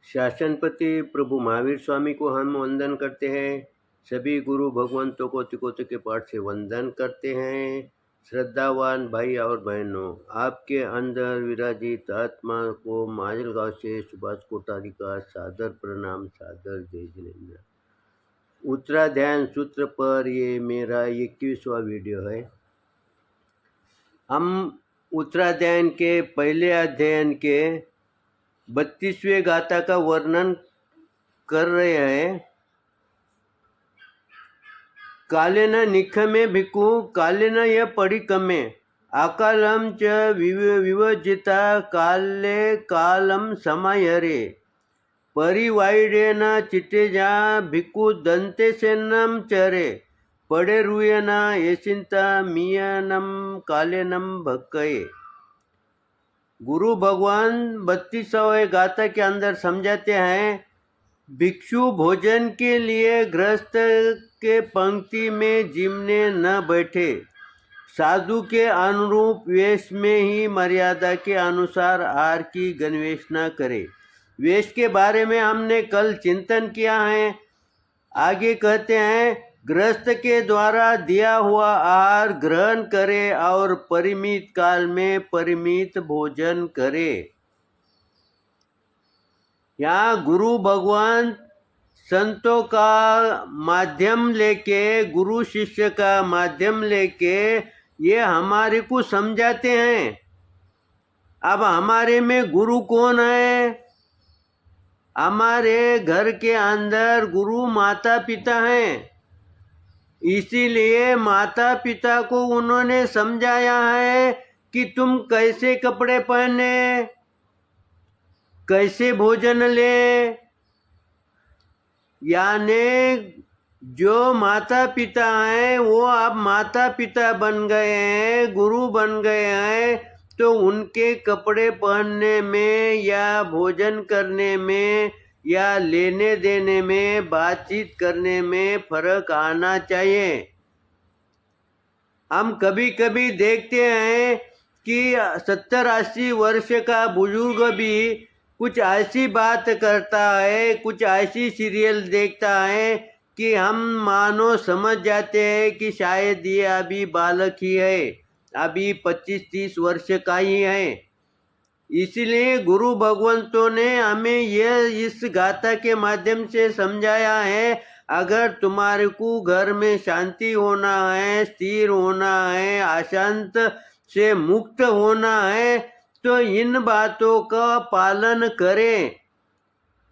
शासनपति प्रभु महावीर स्वामी को हम वंदन करते हैं। सभी गुरु भगवंतों को तिकोते के पाठ से वंदन करते हैं। श्रद्धावान भाई और बहनों, आपके अंदर विराजित आत्मा को माजलगांव से सुभाष कोठारी का सादर प्रणाम, सादर जय जिनेन्द्र। उत्तराध्याय सूत्र पर ये मेरा 21वां वीडियो है। हम उत्तराध्याय के पहले अध्ययन के 32वें गाथा का वर्णन कर रहे हैं। कालेन निखमे भिक्खु कालेन य परिकमे अकालम च विवजिता काले कालम समायरे परिवाइडेन चितेजा भिक्खु दंते सेन्नम चरे पड़े रुयन यशिंता मियनम कालेनम भक्कये। गुरु भगवान 32वें गाथा के अंदर समझाते हैं, भिक्षु भोजन के लिए गृहस्थ के पंक्ति में जिमने न बैठे, साधु के अनुरूप वेश में ही मर्यादा के अनुसार आहार की गन्वेषणा करे। वेश के बारे में हमने कल चिंतन किया है। आगे कहते हैं, गृहस्थ के द्वारा दिया हुआ आहार ग्रहण करे और परिमित काल में परिमित भोजन करे। यहाँ गुरु भगवान संतों का माध्यम लेके, गुरु शिष्य का माध्यम लेके ये हमारे को समझाते हैं। अब हमारे में गुरु कौन है? हमारे घर के अंदर गुरु माता पिता हैं। इसीलिए माता पिता को उन्होंने समझाया है कि तुम कैसे कपड़े पहने, कैसे भोजन ले। यानी जो माता पिता हैं वो अब माता पिता बन गए हैं, गुरु बन गए हैं, तो उनके कपड़े पहनने में या भोजन करने में या लेने देने में, बातचीत करने में फर्क आना चाहिए। हम कभी कभी देखते हैं कि 70-80 वर्ष का बुजुर्ग भी कुछ ऐसी बात करता है, कुछ ऐसी सीरियल देखता है कि हम मानो समझ जाते हैं कि शायद ये अभी बालक ही है, अभी 25-30 वर्ष का ही है। इसलिए गुरु भगवंतों ने हमें यह इस गाथा के माध्यम से समझाया है, अगर तुम्हारे को घर में शांति होना है, स्थिर होना है, अशांत से मुक्त होना है, तो इन बातों का पालन करें।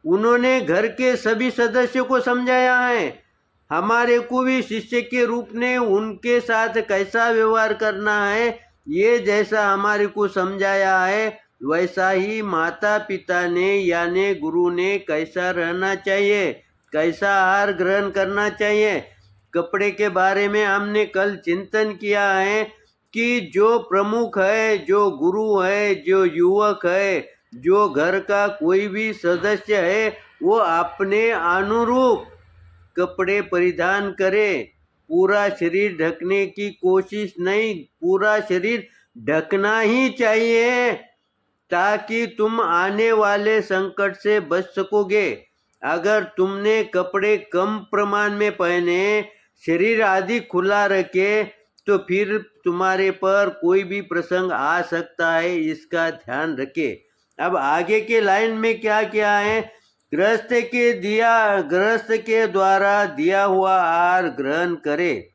उन्होंने घर के सभी सदस्यों को समझाया है। हमारे को भी शिष्य के रूप में उनके साथ कैसा व्यवहार करना है, ये जैसा हमारे को समझाया है, वैसा ही माता पिता ने यानी गुरु ने कैसा रहना चाहिए, कैसा आहार ग्रहण करना चाहिए। कपड़े के बारे में हमने कल चिंतन किया है कि जो प्रमुख है, जो गुरु है, जो युवक है, जो घर का कोई भी सदस्य है, वो अपने अनुरूप कपड़े परिधान करे। पूरा शरीर ढकने की कोशिश नहीं, पूरा शरीर ढकना ही चाहिए ताकि तुम आने वाले संकट से बच सकोगे। अगर तुमने कपड़े कम प्रमाण में पहने, शरीर आदि खुला रखे, तो फिर तुम्हारे पर कोई भी प्रसंग आ सकता है, इसका ध्यान रखे। अब आगे के लाइन में क्या क्या है, गृहस्थ के द्वारा दिया हुआ आहार ग्रहण करे।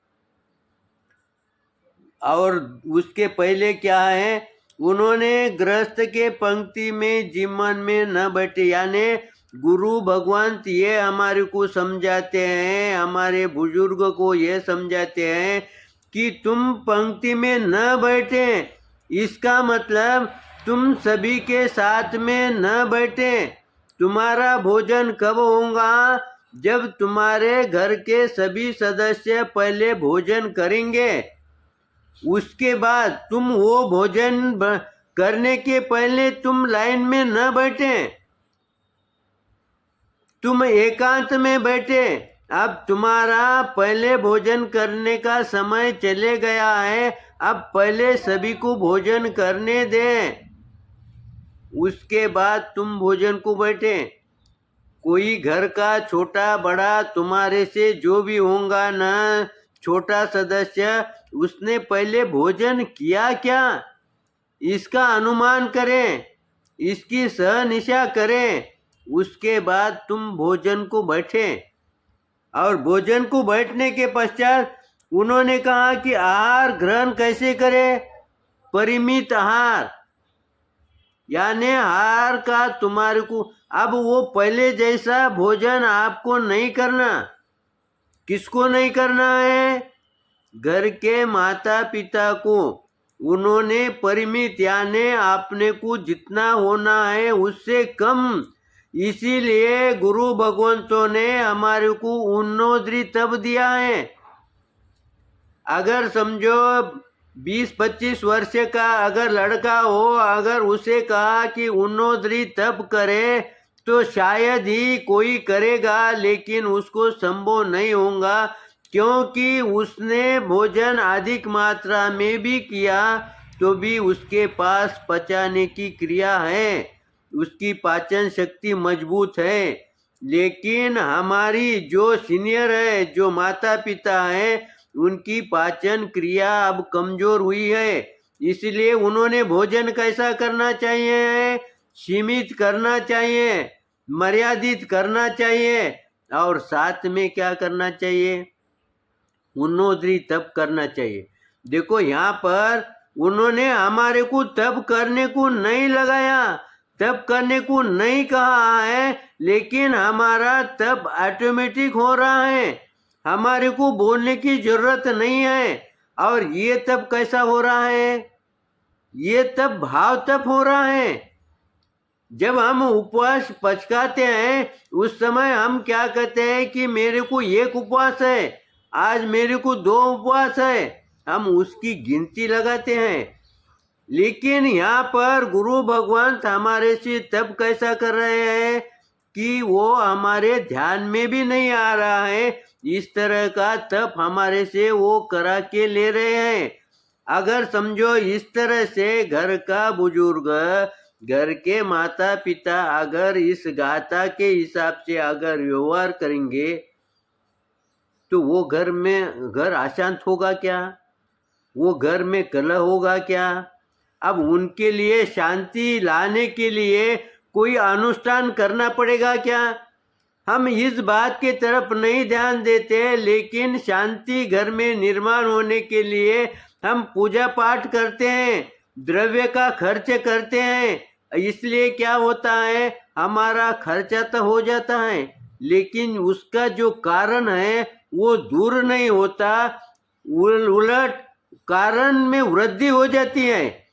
और उसके पहले क्या है, उन्होंने गृहस्थ के पंक्ति में जीवन में न बैठे। यानी गुरु भगवान ये हमारे को समझाते हैं, हमारे बुजुर्ग को ये समझाते हैं कि तुम पंक्ति में न बैठे। इसका मतलब तुम सभी के साथ में न बैठे। तुम्हारा भोजन कब होगा? जब तुम्हारे घर के सभी सदस्य पहले भोजन करेंगे, उसके बाद तुम वो भोजन करने के पहले तुम लाइन में न बैठे, तुम एकांत में बैठे। अब तुम्हारा पहले भोजन करने का समय चले गया है, अब पहले सभी को भोजन करने दें, उसके बाद तुम भोजन को बैठे। कोई घर का छोटा बड़ा तुम्हारे से जो भी होगा ना, छोटा सदस्य, उसने पहले भोजन किया क्या, इसका अनुमान करें, इसकी सहनिशा करें, उसके बाद तुम भोजन को बैठे। और भोजन को बैठने के पश्चात उन्होंने कहा कि आहार ग्रहण कैसे करें, परिमित आहार, यानी आहार का तुम्हारे को अब वो पहले जैसा भोजन आपको नहीं करना। किसको नहीं करना है? घर के माता पिता को। उन्होंने परिमित यानी आपने को जितना होना है उससे कम। इसीलिए गुरु भगवंतों ने हमारे को उन्नोदरी तब दिया है। अगर समझो 20-25 वर्ष का अगर लड़का हो, अगर उसे कहा कि उन्नोदरी तब करे तो शायद ही कोई करेगा, लेकिन उसको संभव नहीं होगा, क्योंकि उसने भोजन अधिक मात्रा में भी किया तो भी उसके पास पचाने की क्रिया है, उसकी पाचन शक्ति मजबूत है। लेकिन हमारी जो सीनियर है, जो माता पिता हैं, उनकी पाचन क्रिया अब कमजोर हुई है। इसलिए उन्होंने भोजन कैसा करना चाहिए? सीमित करना चाहिए, मर्यादित करना चाहिए, और साथ में क्या करना चाहिए? उन्नोदरी तप करना चाहिए। देखो यहाँ पर उन्होंने हमारे को तप करने को नहीं लगाया, तप करने को नहीं कहा है, लेकिन हमारा तप ऑटोमेटिक हो रहा है, हमारे को बोलने की जरूरत नहीं है। और ये तप कैसा हो रहा है? ये तप भाव तप हो रहा है। जब हम उपवास पचकाते हैं उस समय हम क्या कहते हैं कि मेरे को एक उपवास है, आज मेरे को 2 उपवास है, हम उसकी गिनती लगाते हैं। लेकिन यहाँ पर गुरु भगवंत हमारे से तब कैसा कर रहे हैं कि वो हमारे ध्यान में भी नहीं आ रहा है, इस तरह का तप हमारे से वो करा के ले रहे हैं। अगर समझो इस तरह से घर का बुजुर्ग, घर के माता पिता अगर इस गाथा के हिसाब से अगर व्यवहार करेंगे तो वो घर अशांत होगा क्या? वो घर में कलह होगा क्या? अब उनके लिए शांति लाने के लिए कोई अनुष्ठान करना पड़ेगा क्या? हम इस बात के तरफ नहीं ध्यान देते, लेकिन शांति घर में निर्माण होने के लिए हम पूजा पाठ करते हैं, द्रव्य का खर्च करते हैं। इसलिए क्या होता है, हमारा खर्चा तो हो जाता है, लेकिन उसका जो कारण है वो दूर नहीं होता, उलट कारण में वृद्धि हो जाती है।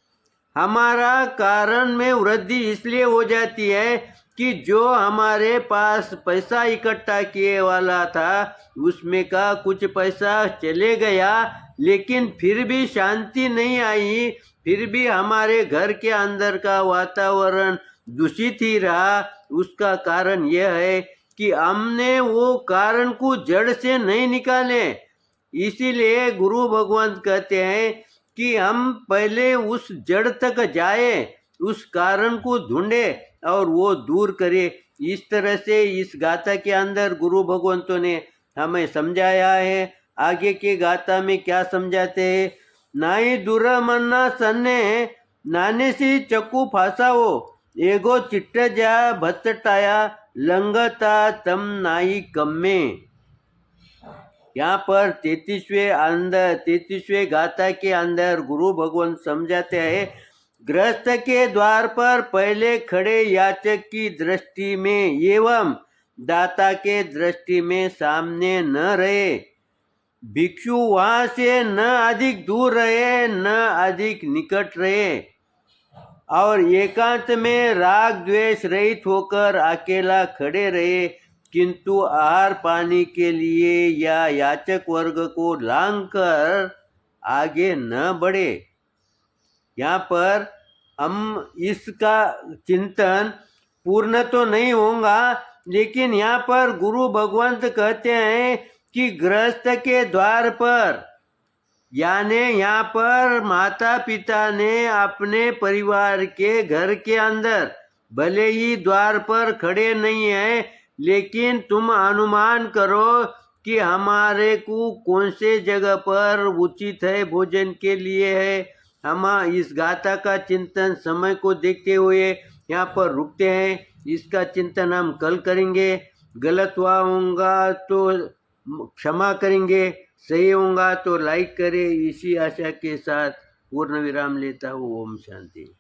हमारा कारण में वृद्धि इसलिए हो जाती है कि जो हमारे पास पैसा इकट्ठा किए वाला था उसमें का कुछ पैसा चले गया, लेकिन फिर भी शांति नहीं आई, फिर भी हमारे घर के अंदर का वातावरण दूषित ही रहा। उसका कारण यह है कि हमने वो कारण को जड़ से नहीं निकाले। इसीलिए गुरु भगवंत कहते हैं कि हम पहले उस जड़ तक जाए, उस कारण को ढूंढे और वो दूर करे। इस तरह से इस गाथा के अंदर गुरु भगवंतों ने हमें समझाया है। आगे के गाथा में क्या समझाते हैं? नाई दूर मन्ना सन्ने नाने सी चक्कू फासाओ, एगो चिट्ट जा भत्टाया लंगता तम नाई कम्मे। यहाँ पर 33वें गाथा के अंदर गुरु भगवान समझाते हैं, गृहस्थ के द्वार पर पहले खड़े याचक की दृष्टि में एवं दाता के दृष्टि में सामने न रहे, भिक्षु वहां से न अधिक दूर रहे न अधिक निकट रहे, और एकांत में राग द्वेष रहित होकर अकेला खड़े रहे, किंतु आहार पानी के लिए या याचक वर्ग को लांघकर आगे न बढ़े। यहाँ पर हम इसका चिंतन पूर्ण तो नहीं होगा, लेकिन यहाँ पर गुरु भगवंत कहते हैं कि गृहस्थ के द्वार पर, यानी यहाँ पर माता पिता ने अपने परिवार के घर के अंदर भले ही द्वार पर खड़े नहीं हैं, लेकिन तुम अनुमान करो कि हमारे को कौन से जगह पर उचित है भोजन के लिए है। हम इस गाथा का चिंतन समय को देखते हुए यहाँ पर रुकते हैं। इसका चिंतन हम कल करेंगे। गलत हुआ होगा तो क्षमा करेंगे, सही होगा तो लाइक करें। इसी आशा के साथ पूर्ण विराम लेता हूँ। ओम शांति।